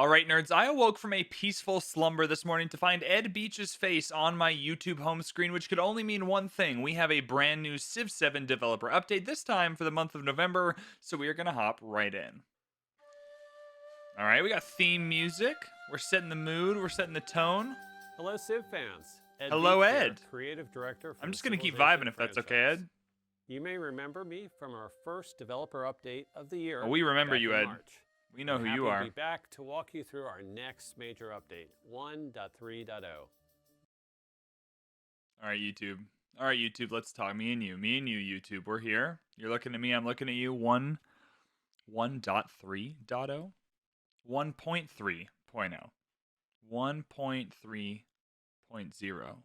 All right, nerds, I awoke from a peaceful slumber this morning to find Ed Beach's face on my YouTube home screen, which could only mean one thing. We have a brand new Civ 7 developer update, this time for the month of November, so we are going to hop right in. All right, we got theme music. We're setting the mood, we're setting the tone. Hello, Civ fans. Hello, Beach here, Ed. creative director for I'm the just going to keep Civilization vibing if that's okay, franchise. Ed. You may remember me from our first developer update of the year. Oh, we remember back you, in Ed. March. We know I'm who happy you to are. be back to walk you through our next major update, 1.3.0. All right, YouTube. All right, YouTube, let's talk. Me and you, YouTube. We're here. You're looking at me, I'm looking at you. 1.3.0. 1.3.0. 1.3.0.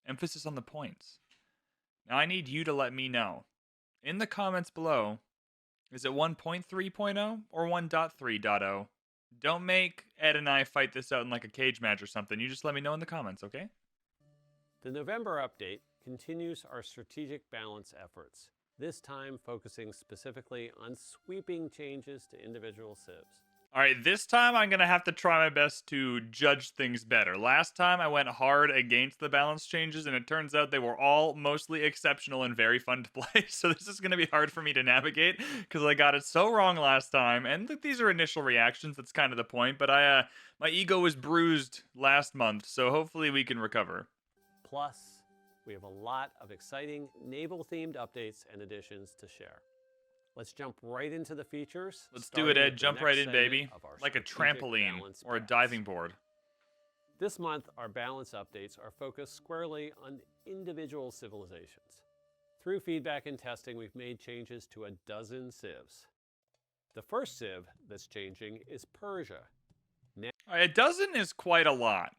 Emphasis on the points. Now I need you to let me know in the comments below, is it 1.3.0 or 1.3.0? Don't make Ed and I fight this out in like a cage match or something. You just let me know in the comments, okay? The November update continues our strategic balance efforts, this time focusing specifically on sweeping changes to individual civs. All right, this time I'm going to have to try my best to judge things better. Last time I went hard against the balance changes, and it turns out they were all mostly exceptional and very fun to play. So this is going to be hard for me to navigate because I got it so wrong last time. And look, these are initial reactions. That's kind of the point. But my ego was bruised last month, so hopefully we can recover. Plus, we have a lot of exciting naval-themed updates and additions to share. Let's jump right into the features. Let's do it, Ed. Jump right in, baby. Like a strategic trampoline balance or a packs. diving board. This month, our balance updates are focused squarely on individual civilizations. Through feedback and testing, we've made changes to a dozen civs. The first civ that's changing is Persia. All right, a dozen is quite a lot.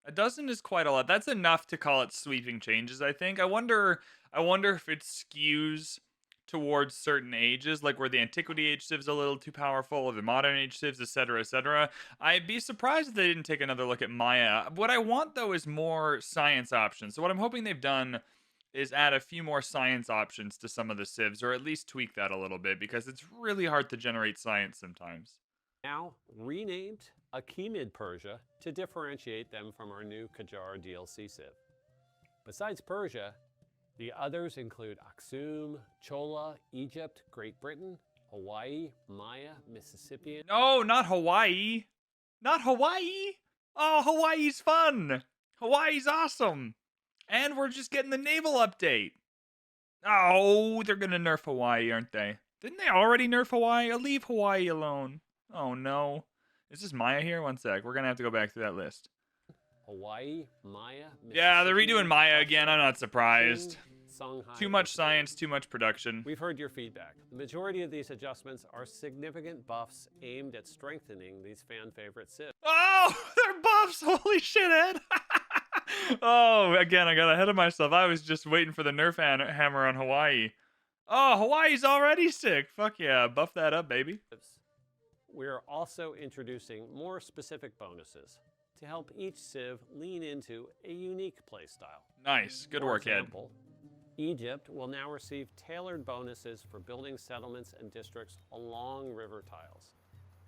A dozen is quite a lot. That's enough to call it sweeping changes, I think. I wonder if it skews towards certain ages, like where the antiquity age civ's a little too powerful, or the modern age civs, etc., etc. I'd be surprised if they didn't take another look at Maya. What I want, though, is more science options. So what I'm hoping they've done is add a few more science options to some of the civs, or at least tweak that a little bit, because it's really hard to generate science sometimes. Now renamed Achaemenid Persia to differentiate them from our new Qajar DLC civ. Besides Persia, the others include Aksum, Chola, Egypt, Great Britain, Hawaii, Maya, Mississippian. No, not Hawaii. Not Hawaii. Oh, Hawaii's fun. Hawaii's awesome. And we're just getting the naval update. Oh, they're going to nerf Hawaii, aren't they? Didn't they already nerf Hawaii? I'll leave Hawaii alone. Oh, no. Is this Maya here? One sec. We're going to have to go back through that list. Hawaii, Maya, Yeah, they're redoing Maya again. I'm not surprised. Songhai, Too much science, too much production. We've heard your feedback. The majority of these adjustments are significant buffs aimed at strengthening these fan-favorite civs. Oh, they're buffs. Holy shit, Ed. Oh, again, I got ahead of myself. I was just waiting for the nerf hammer on Hawaii. Oh, Hawaii's already sick. Fuck yeah. Buff that up, baby. We're also introducing more specific bonuses to help each civ lean into a unique playstyle. Nice. Good work, Ed. Egypt will now receive tailored bonuses for building settlements and districts along river tiles,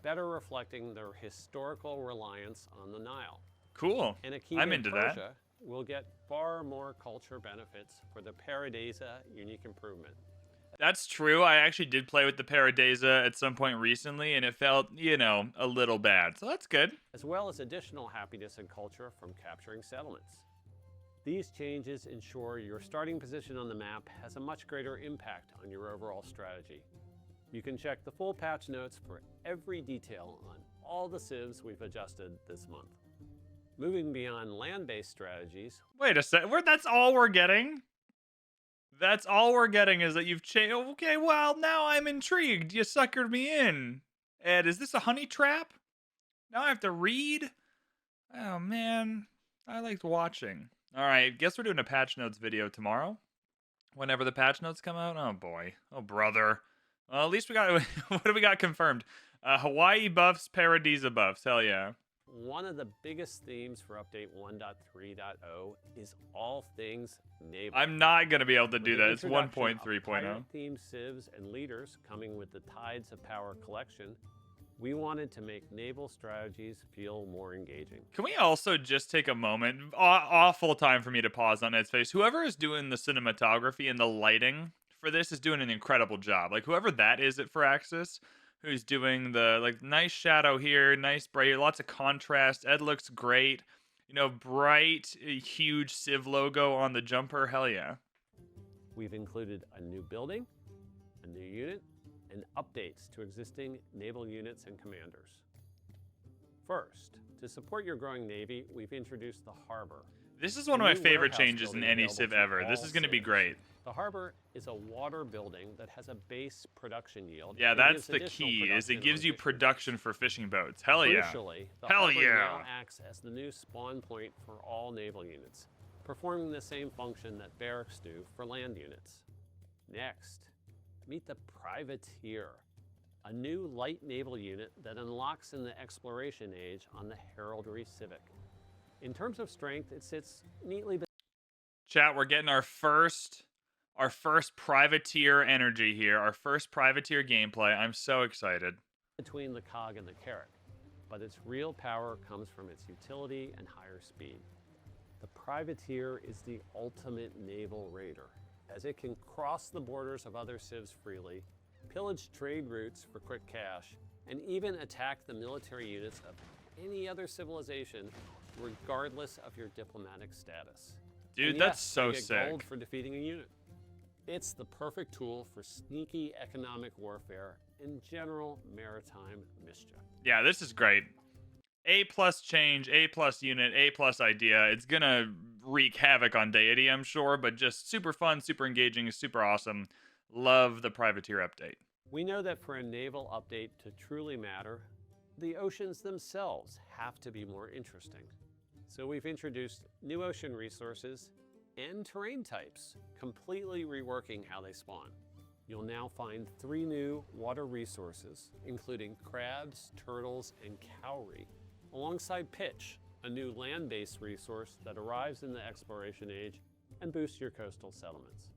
better reflecting their historical reliance on the Nile. Cool. And I'm into that. Persia will get far more culture benefits for the Paradisa unique improvement. That's true. I actually did play with the Paradisa at some point recently, and it felt, a little bad. So that's good. As well as additional happiness and culture from capturing settlements. These changes ensure your starting position on the map has a much greater impact on your overall strategy. You can check the full patch notes for every detail on all the civs we've adjusted this month. Moving beyond land-based strategies. Wait a sec. That's all we're getting? That's all we're getting is that you've changed. Okay, well, now I'm intrigued. You suckered me in. Ed, is this a honey trap? Now I have to read? Oh, man. I liked watching. All right, guess we're doing a patch notes video tomorrow. Whenever the patch notes come out. Oh, boy. Oh, brother. Well, at least we got... What do we got confirmed? Hawaii buffs, Paradisa buffs. Hell yeah. One of the biggest themes for update 1.3.0 is all things naval. I'm not going to be able to do that. It's 1.3.0. Themed civs and leaders coming with the Tides of Power collection, We wanted to make naval strategies feel more engaging. Can we also just take a moment? Awful time for me to pause on Ed's face. Whoever is doing the cinematography and the lighting for this is doing an incredible job. Like whoever that is at Firaxis, who's doing the like nice shadow here, nice bright, here, lots of contrast. Ed looks great. You know, bright, huge Civ logo on the jumper. Hell yeah. We've included a new building, a new unit, and updates to existing naval units and commanders. First, to support your growing Navy, we've introduced the harbor. This is one of my favorite changes in any Civ ever. This is going to be great. The harbor is a water building that has a base production yield. Yeah, that's the key, is it gives you production for fishing boats. Hell yeah. Crucially, the Hell harbor yeah. now acts as the new spawn point for all naval units, performing the same function that barracks do for land units. Next, meet the Privateer, a new light naval unit that unlocks in the exploration age on the Heraldry Civic. In terms of strength, it sits neatly. Chat, we're getting our first privateer energy here, our first privateer gameplay. I'm so excited. Between the cog and the carrot, but its real power comes from its utility and higher speed. The Privateer is the ultimate naval raider, as it can cross the borders of other civs freely, pillage trade routes for quick cash, and even attack the military units of any other civilization, regardless of your diplomatic status. Dude, and that's yes, so you get sick. Gold for defeating a unit. It's the perfect tool for sneaky economic warfare and general maritime mischief. Yeah, this is great. A+ change, A+ unit, A+ idea. It's gonna wreak havoc on Deity, I'm sure, but just super fun, super engaging, super awesome. Love the Privateer update. We know that for a naval update to truly matter, the oceans themselves have to be more interesting. So we've introduced new ocean resources and terrain types, completely reworking how they spawn. You'll now find 3 new water resources, including crabs, turtles, and cowrie, alongside pitch, a new land-based resource that arrives in the exploration age and boosts your coastal settlements.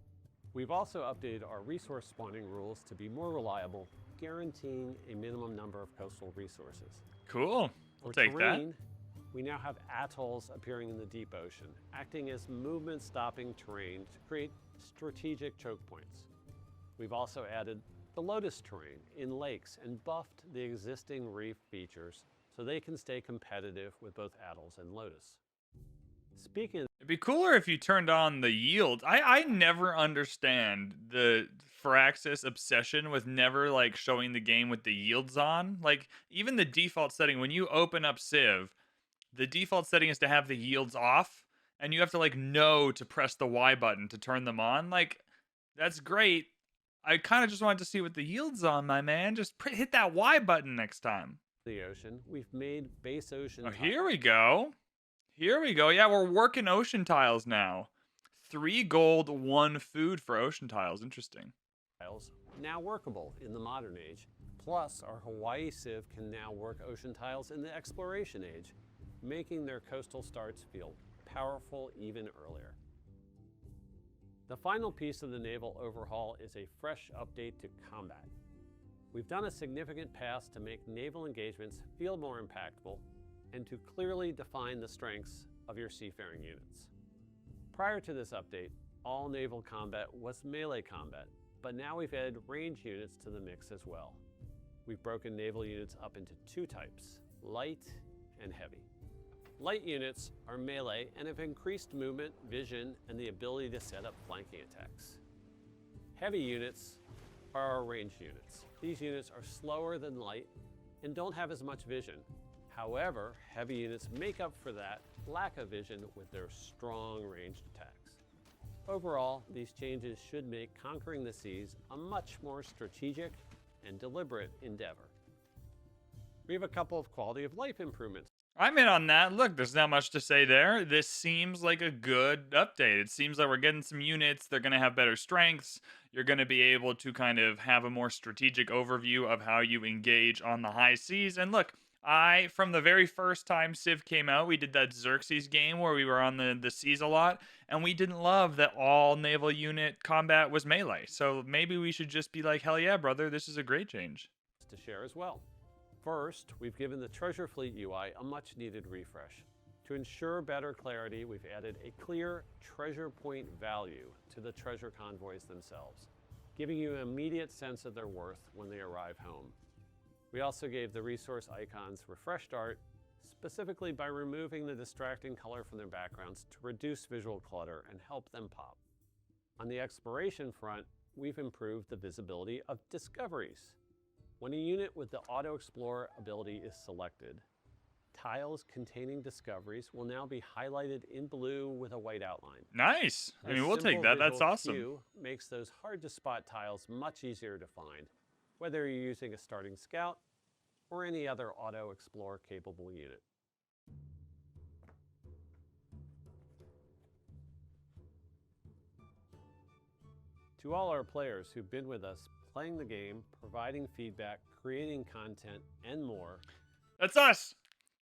We've also updated our resource spawning rules to be more reliable, guaranteeing a minimum number of coastal resources. Cool. We'll For take terrain, that. we now have atolls appearing in the deep ocean, acting as movement-stopping terrain to create strategic choke points. We've also added the lotus terrain in lakes and buffed the existing reef features so they can stay competitive with both atolls and lotus. Speaking of It'd be cooler if you turned on the yield. I never understand the Firaxis obsession with never like showing the game with the yields on. Like even the default setting when you open up Civ, the default setting is to have the yields off, and you have to like know to press the Y button to turn them on. Like that's great. I kind of just wanted to see what the yields on, my man. Just hit that Y button next time. the ocean, we've made base ocean Oh, here we go. Here we go. Yeah, we're working ocean tiles now. 3 gold, 1 food for ocean tiles. Interesting. tiles now workable in the modern age. Plus, our Hawaii Civ can now work ocean tiles in the exploration age, making their coastal starts feel powerful even earlier. The final piece of the naval overhaul is a fresh update to combat. We've done a significant pass to make naval engagements feel more impactful and to clearly define the strengths of your seafaring units. Prior to this update, all naval combat was melee combat, but now we've added range units to the mix as well. We've broken naval units up into 2 types, light and heavy. Light units are melee and have increased movement, vision, and the ability to set up flanking attacks. Heavy units are our ranged units. These units are slower than light and don't have as much vision. However, heavy units make up for that lack of vision with their strong ranged attacks. Overall, these changes should make conquering the seas a much more strategic and deliberate endeavor. We have a couple of quality of life improvements. I'm in on that. Look, there's not much to say there. This seems like a good update. It seems like we're getting some units. They're going to have better strengths. You're going to be able to kind of have a more strategic overview of how you engage on the high seas. And look, from the very first time Civ came out, we did that Xerxes game where we were on the seas a lot, and we didn't love that all naval unit combat was melee. So maybe we should just be like, hell yeah, brother, this is a great change. To share as well. First, we've given the Treasure Fleet UI a much-needed refresh. To ensure better clarity, we've added a clear treasure point value to the treasure convoys themselves, giving you an immediate sense of their worth when they arrive home. We also gave the resource icons refreshed art, specifically by removing the distracting color from their backgrounds to reduce visual clutter and help them pop. On the exploration front, we've improved the visibility of discoveries. When a unit with the Auto Explore ability is selected, tiles containing discoveries will now be highlighted in blue with a white outline. Nice. I mean, we'll This take simple that. That's visual awesome. cue makes those hard-to-spot tiles much easier to find, whether you're using a starting scout or any other Auto Explore capable unit. To all our players who've been with us, playing the game, providing feedback, creating content, and more. That's us.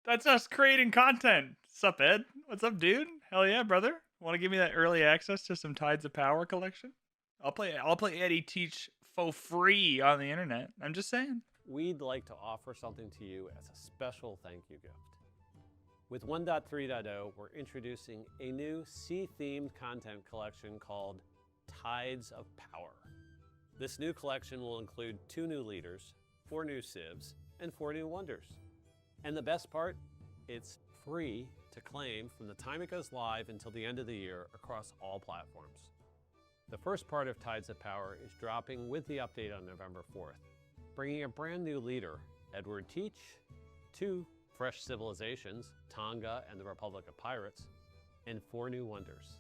That's us creating content. What's up, Ed? What's up, dude? Hell yeah, brother. Want to give me that early access to some Tides of Power collection? I'll play Eddie Teach for free on the internet. I'm just saying. We'd like to offer something to you as a special thank you gift. With 1.3.0, we're introducing a new sea-themed content collection called Tides of Power. This new collection will include 2 new leaders, 4 new civs, and 4 new wonders. And the best part, it's free to claim from the time it goes live until the end of the year across all platforms. The first part of Tides of Power is dropping with the update on November 4th, bringing a brand new leader, Edward Teach, 2 fresh civilizations, Tonga and the Republic of Pirates, and 4 new wonders.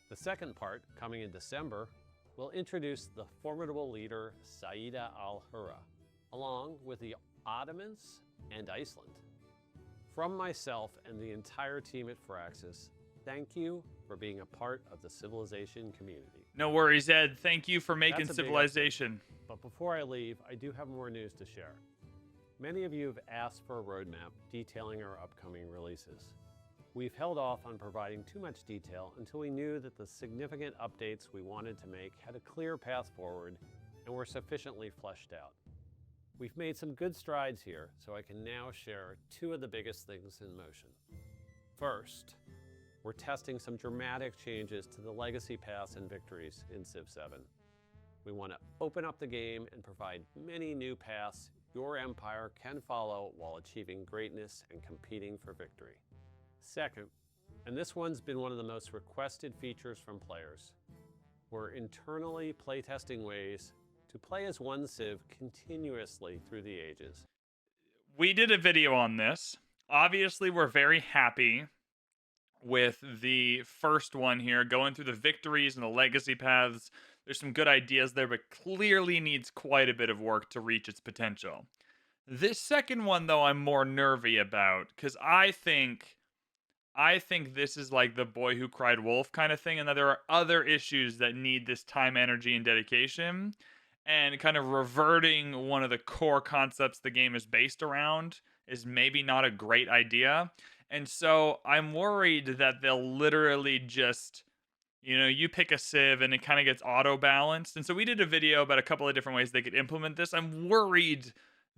The second part, coming in December, will introduce the formidable leader Saida al-Hurra, along with the Ottomans and Iceland. From myself and the entire team at Firaxis, thank you for being a part of the Civilization community. No worries, Ed. Thank you for making That's a big Civilization. But before I leave, I do have more news to share. Many of you have asked for a roadmap detailing our upcoming releases. We've held off on providing too much detail until we knew that the significant updates we wanted to make had a clear path forward and were sufficiently fleshed out. We've made some good strides here, so I can now share 2 of the biggest things in motion. First, we're testing some dramatic changes to the legacy paths and victories in Civ 7. We want to open up the game and provide many new paths your empire can follow while achieving greatness and competing for victory. Second, and this one's been one of the most requested features from players, we're internally playtesting ways to play as one Civ continuously through the ages. We did a video on this. Obviously, we're very happy with the first one here, going through the victories and the legacy paths. There's some good ideas there, but clearly needs quite a bit of work to reach its potential. This second one, though, I'm more nervy about, because I think this is like the boy who cried wolf kind of thing, and that there are other issues that need this time, energy, and dedication. And kind of reverting one of the core concepts the game is based around is maybe not a great idea. And so I'm worried that they'll literally just, you pick a civ and it kind of gets auto balanced. And so we did a video about a couple of different ways they could implement this. I'm worried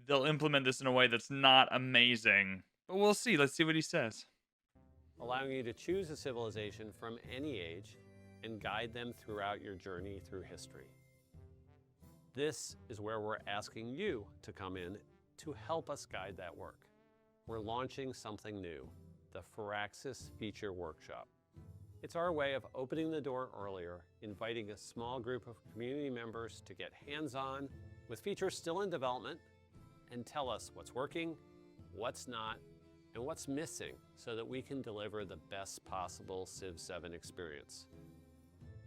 they'll implement this in a way that's not amazing, but we'll see. Let's see what he says. Allowing you to choose a civilization from any age and guide them throughout your journey through history. This is where we're asking you to come in to help us guide that work. We're launching something new, the Firaxis Feature Workshop. It's our way of opening the door earlier, inviting a small group of community members to get hands-on with features still in development and tell us what's working, what's not, and what's missing so that we can deliver the best possible Civ 7 experience.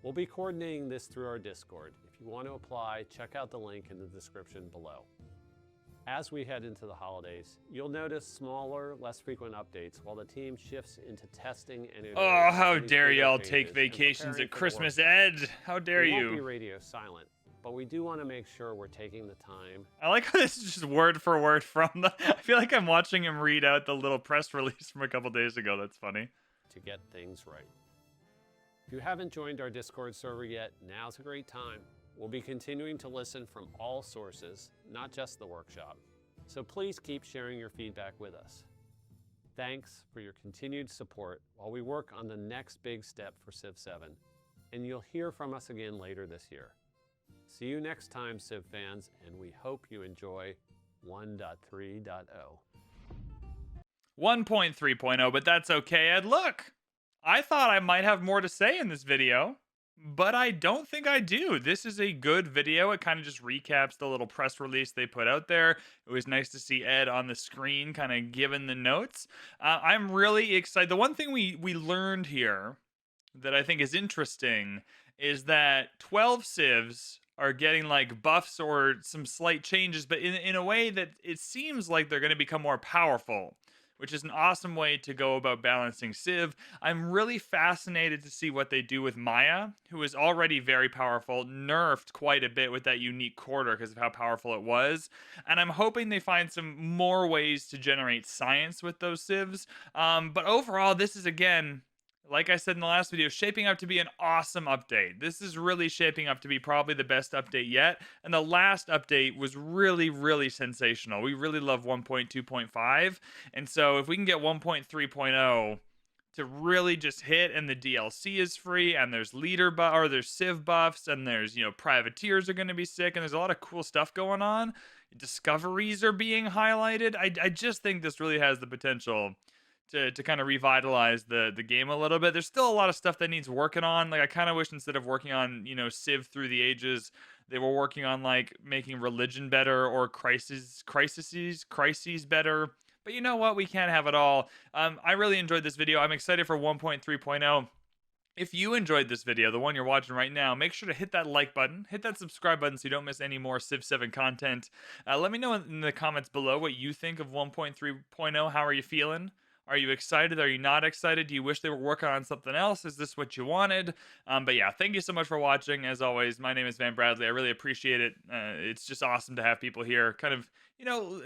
We'll be coordinating this through our Discord. If you want to apply, check out the link in the description below. As we head into the holidays, you'll notice smaller, less frequent updates while the team shifts into testing and iteration. Oh, how of these dare bigger y'all changes take and vacations preparing at for the Christmas, workshop. Ed? How dare We won't be you? radio silent, but we do want to make sure we're taking the time. I like how this is just word for word from the... I feel like I'm watching him read out the little press release from a couple days ago. That's funny. To get things right. If you haven't joined our Discord server yet, now's a great time. We'll be continuing to listen from all sources, not just the workshop. so please keep sharing your feedback with us. Thanks for your continued support while we work on the next big step for Civ 7, and you'll hear from us again later this year. See you next time, Civ fans, and we hope you enjoy 1.3.0. 1.3.0, but that's okay, Ed. Look, I thought I might have more to say in this video, but I don't think I do. This is a good video. It kind of just recaps the little press release they put out there. It was nice to see Ed on the screen, kind of giving the notes. I'm really excited. The one thing we learned here that I think is interesting is that 12 civs are getting like buffs or some slight changes, but in a way that it seems like they're going to become more powerful, which is an awesome way to go about balancing Civ. I'm really fascinated to see what they do with Maya, who is already very powerful, nerfed quite a bit with that unique quarter because of how powerful it was. And I'm hoping they find some more ways to generate science with those Civs. But overall, this is, again, like I said in the last video, shaping up to be an awesome update. This is really shaping up to be probably the best update yet. And the last update was really, really sensational. We really love 1.2.5. And so if we can get 1.3.0 to really just hit, and the DLC is free, and there's there's Civ buffs, and there's, privateers are going to be sick, and there's a lot of cool stuff going on. Discoveries are being highlighted. I just think this really has the potential to kind of revitalize the game a little bit. There's still a lot of stuff that needs working on. Like, I kind of wish instead of working on, Civ through the ages, they were working on like making religion better or crises better. But you know what? We can't have it all. I really enjoyed this video. I'm excited for 1.3.0. If you enjoyed this video, the one you're watching right now, make sure to hit that like button, hit that subscribe button so you don't miss any more Civ 7 content. Let me know in the comments below what you think of 1.3.0. How are you feeling? Are you excited? Are you not excited? Do you wish they were working on something else? Is this what you wanted? But yeah, thank you so much for watching. As always, my name is VanBradley. I really appreciate it. It's just awesome to have people here kind of,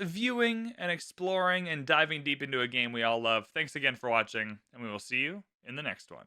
viewing and exploring and diving deep into a game we all love. Thanks again for watching, and we will see you in the next one.